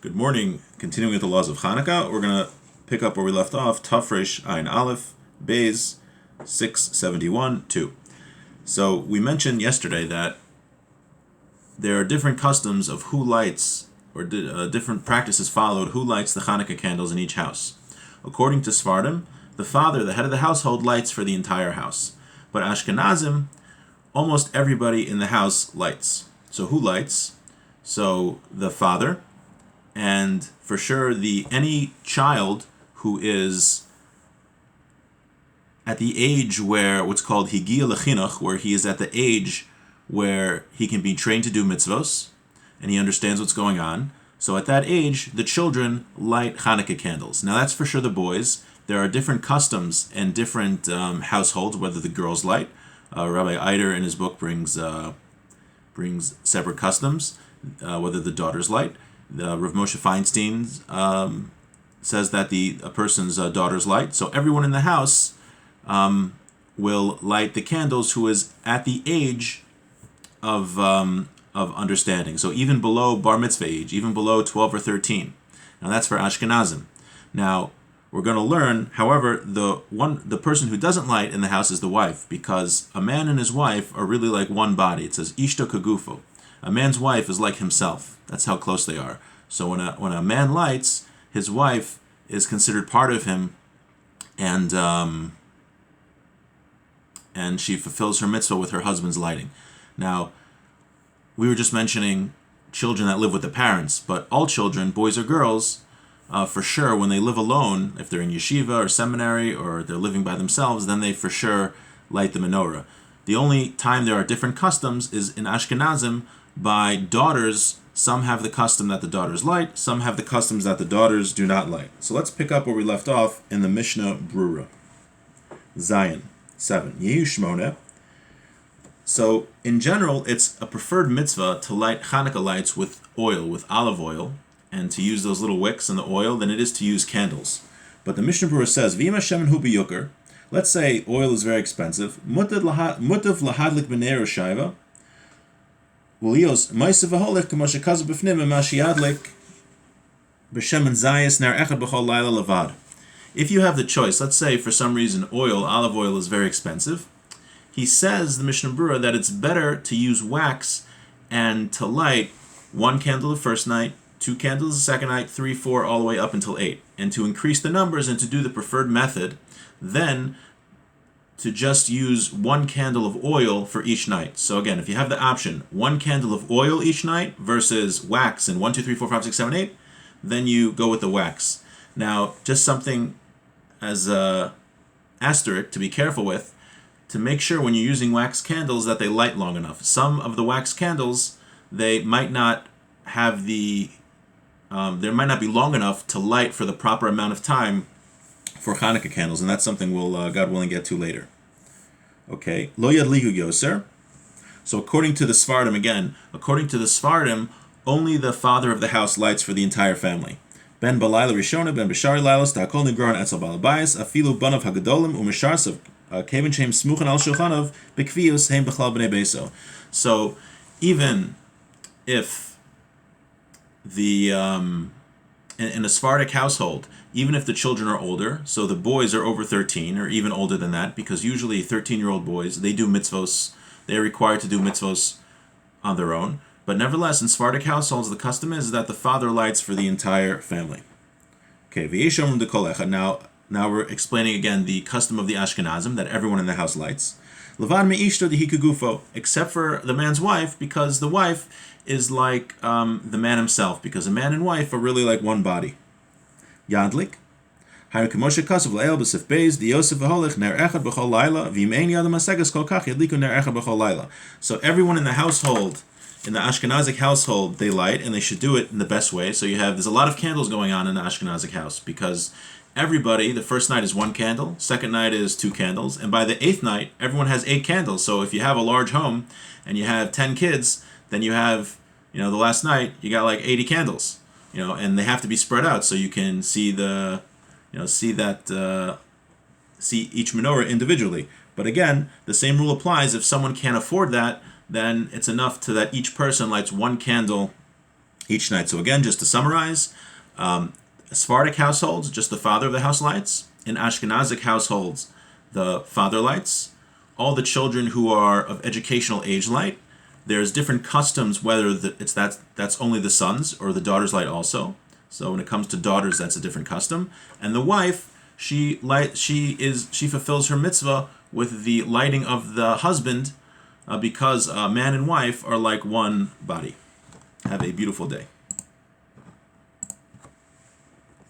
Good morning. Continuing with the laws of Chanukah, we're going to pick up where we left off. Tafresh Ayin Aleph, Beis 671, 2. So we mentioned yesterday that there are different customs of who lights, or different practices followed, who lights the Chanukah candles in each house. According to Sephardim, the father, the head of the household, lights for the entire house. But Ashkenazim, almost everybody in the house lights. So who lights? So the father, and for sure any child who is at the age where what's called higia lechinuch, where he is at the age where he can be trained to do mitzvos and he understands what's going on. So at that age, the children light Hanukkah candles. Now that's for sure the boys. There are different customs in different households, whether the girls light. Rabbi Eider in his book brings separate customs, whether the daughters light. Rav Moshe Feinstein says that a person's daughters light. So everyone in the house will light the candles who is at the age of understanding. So even below bar mitzvah age, even below 12 or 13. Now that's for Ashkenazim. Now we're going to learn, however, the person who doesn't light in the house is the wife, because a man and his wife are really like one body. It says ishto kagufo. A man's wife is like himself. That's how close they are. So when a man lights, his wife is considered part of him, and she fulfills her mitzvah with her husband's lighting. Now, we were just mentioning children that live with the parents, but all children, boys or girls, for sure, when they live alone, if they're in yeshiva or seminary or they're living by themselves, then they for sure light the menorah. The only time there are different customs is in Ashkenazim by daughters. Some have the custom that the daughters light, some have the customs that the daughters do not light. So let's pick up where we left off in the Mishnah Brura. Zion 7. Yehu Shmona. So in general, it's a preferred mitzvah to light Hanukkah lights with oil, with olive oil, and to use those little wicks in the oil than it is to use candles. But the Mishnah Brura says, V'ima shemen hu b'yuker. Let's say oil is very expensive. Mutav lahadlik b'neir shayva. Ulios ma'asav v'holich k'moshe kazu b'fnim v'mashiyadlik b'shemen zayis ner echad b'chol layla levad. If you have the choice, let's say for some reason olive oil is very expensive, he says, the Mishnah Brura, that it's better to use wax and to light one candle the first night, 2 candles the second night, 3, 4, all the way up until 8. And to increase the numbers and to do the preferred method, then to just use 1 candle of oil for each night. So again, if you have the option, 1 candle of oil each night versus wax and 1, 2, 3, 4, 5, 6, 7, 8, then you go with the wax. Now, just something as a asterisk to be careful with, to make sure when you're using wax candles that they light long enough. Some of the wax candles, they might not have they might not be long enough to light for the proper amount of time for Hanukkah candles, and that's something we'll, God willing, get to later. Okay, Lo yadlihu yoser. So according to the Sephardim, only the father of the house lights for the entire family. Ben balayla rishona, ben b'shari lailos, ta'akol nigron etzel balabayis, afilu banav hagadolim, u'misharsav, kevin shem smuchan al shulchanov, b'kvius heim b'chlal b'nei beso. So even if in a Sephardic household, even if the children are older, so the boys are over 13 or even older than that, because usually 13-year-old boys, they do mitzvos, they're required to do mitzvos on their own. But nevertheless, in Sephardic households, the custom is that the father lights for the entire family. Okay, v'yeshomrim dekolecha. Now we're explaining again the custom of the Ashkenazim, that everyone in the house lights. Levad me'ishto dehikagufo, except for the man's wife, because the wife is like the man himself, because a man and wife are really like one body. Yadlik. So everyone in the household, in the Ashkenazic household, they light, and they should do it in the best way. So there's a lot of candles going on in the Ashkenazic house, because everybody, the first night is 1 candle, second night is 2 candles, and by the 8th night, everyone has 8 candles. So if you have a large home and you have 10 kids, then you have, the last night, you got like 80 candles, and they have to be spread out so you can see see each menorah individually. But again, the same rule applies. If someone can't afford that, then it's enough that each person lights 1 candle each night. So again, just to summarize, Sephardic households, just the father of the house lights. In Ashkenazic households, the father lights. All the children who are of educational age light. There's different customs whether that's only the sons or the daughters light also. So when it comes to daughters, that's a different custom. And the wife, she fulfills her mitzvah with the lighting of the husband, because man and wife are like one body. Have a beautiful day.